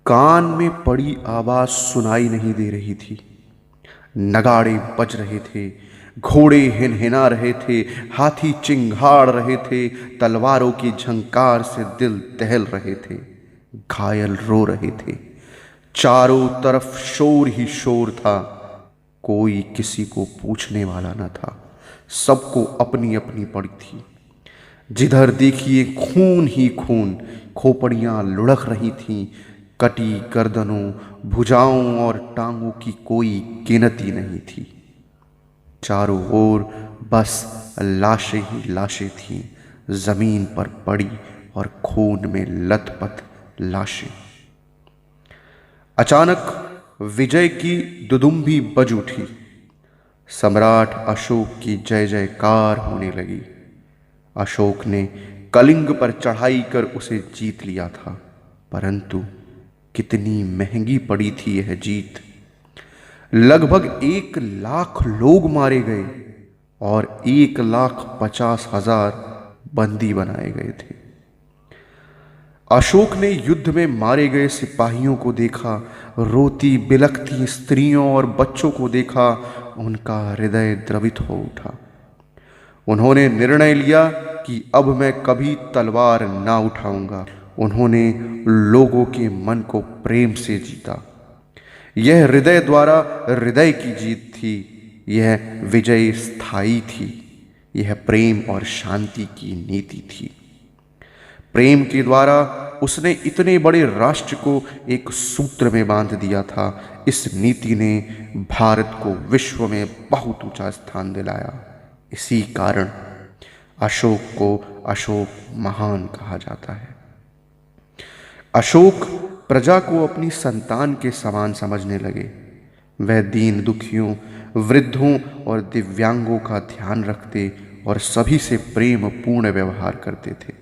कान में पड़ी आवाज सुनाई नहीं दे रही थी। नगाड़े बज रहे थे, घोड़े हिनहिना रहे थे, हाथी चिंघाड़ रहे थे, तलवारों की झंकार से दिल दहल रहे थे, घायल रो रहे थे। चारों तरफ शोर ही शोर था। कोई किसी को पूछने वाला न था। सबको अपनी अपनी पड़ी थी। जिधर देखिए खून ही खून, खोपड़ियां लुढ़क रही थीं। कटी गर्दनों, भुजाओं और टांगों की कोई गिनती नहीं थी। चारों ओर बस लाशें ही लाशें थीं, जमीन पर पड़ी और खून में लथपथ लाशें। अचानक विजय की दुदुम्बी बज उठी। सम्राट अशोक की जय जयकार होने लगी। अशोक ने कलिंग पर चढ़ाई कर उसे जीत लिया था, परंतु कितनी महंगी पड़ी थी यह जीत। लगभग 1 लाख लोग मारे गए और 1,50,000 बंदी बनाए गए थे। अशोक ने युद्ध में मारे गए सिपाहियों को देखा, रोती बिलखती स्त्रियों और बच्चों को देखा। उनका हृदय द्रवित हो उठा। उन्होंने निर्णय लिया कि अब मैं कभी तलवार ना उठाऊंगा। उन्होंने लोगों के मन को प्रेम से जीता। यह हृदय द्वारा हृदय की जीत थी। यह विजय स्थायी थी। यह प्रेम और शांति की नीति थी। प्रेम के द्वारा उसने इतने बड़े राष्ट्र को एक सूत्र में बांध दिया था। इस नीति ने भारत को विश्व में बहुत ऊंचा स्थान दिलाया। इसी कारण अशोक को अशोक महान कहा जाता है। अशोक प्रजा को अपनी संतान के समान समझने लगे। वह दीन दुखियों, वृद्धों और दिव्यांगों का ध्यान रखते और सभी से प्रेम पूर्ण व्यवहार करते थे।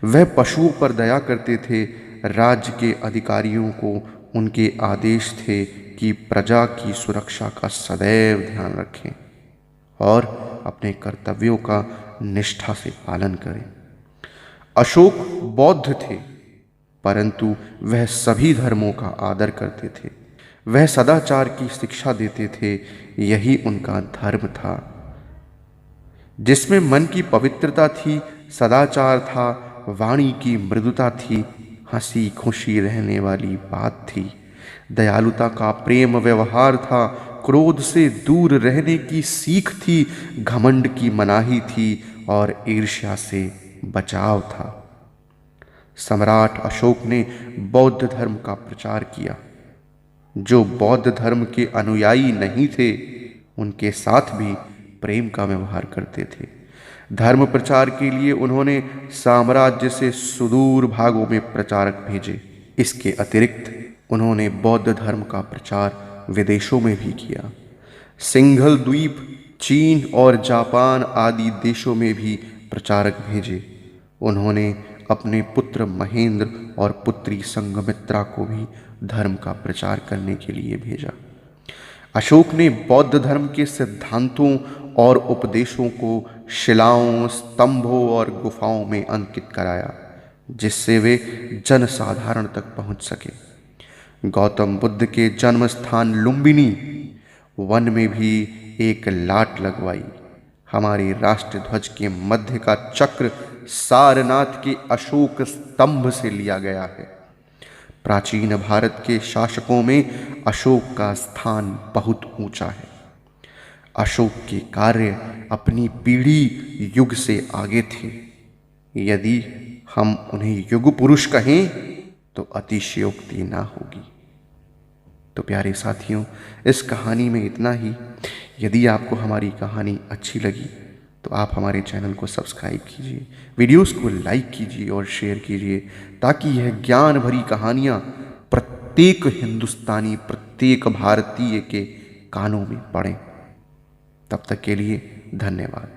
वह पशुओं पर दया करते थे। राज्य के अधिकारियों को उनके आदेश थे कि प्रजा की सुरक्षा का सदैव ध्यान रखें और अपने कर्तव्यों का निष्ठा से पालन करें। अशोक बौद्ध थे, परंतु वह सभी धर्मों का आदर करते थे। वह सदाचार की शिक्षा देते थे। यही उनका धर्म था, जिसमें मन की पवित्रता थी, सदाचार था, वाणी की मृदुता थी, हंसी खुशी रहने वाली बात थी, दयालुता का प्रेम व्यवहार था, क्रोध से दूर रहने की सीख थी, घमंड की मनाही थी और ईर्ष्या से बचाव था। सम्राट अशोक ने बौद्ध धर्म का प्रचार किया। जो बौद्ध धर्म के अनुयायी नहीं थे, उनके साथ भी प्रेम का व्यवहार करते थे। धर्म प्रचार के लिए उन्होंने साम्राज्य से सुदूर भागों में प्रचारक भेजे। इसके अतिरिक्त उन्होंने बौद्ध धर्म का प्रचार विदेशों में भी किया। सिंघल द्वीप, चीन और जापान आदि देशों में भी प्रचारक भेजे। उन्होंने अपने पुत्र महेंद्र और पुत्री संघमित्रा को भी धर्म का प्रचार करने के लिए भेजा। अशोक ने बौद्ध धर्म के सिद्धांतों और उपदेशों को शिलाओं, स्तंभों और गुफाओं में अंकित कराया, जिससे वे जनसाधारण तक पहुंच सके। गौतम बुद्ध के जन्म स्थान लुम्बिनी वन में भी एक लाट लगवाई। हमारे राष्ट्र ध्वज के मध्य का चक्र सारनाथ के अशोक स्तंभ से लिया गया है। प्राचीन भारत के शासकों में अशोक का स्थान बहुत ऊंचा है। अशोक के कार्य अपनी पीढ़ी युग से आगे थे। यदि हम उन्हें युग पुरुष कहें तो अतिशयोक्ति ना होगी। तो प्यारे साथियों, इस कहानी में इतना ही। यदि आपको हमारी कहानी अच्छी लगी तो आप हमारे चैनल को सब्सक्राइब कीजिए, वीडियोस को लाइक कीजिए और शेयर कीजिए, ताकि यह ज्ञान भरी कहानियाँ प्रत्येक हिंदुस्तानी, प्रत्येक भारतीय के कानों में पड़ें। तब तक के लिए धन्यवाद।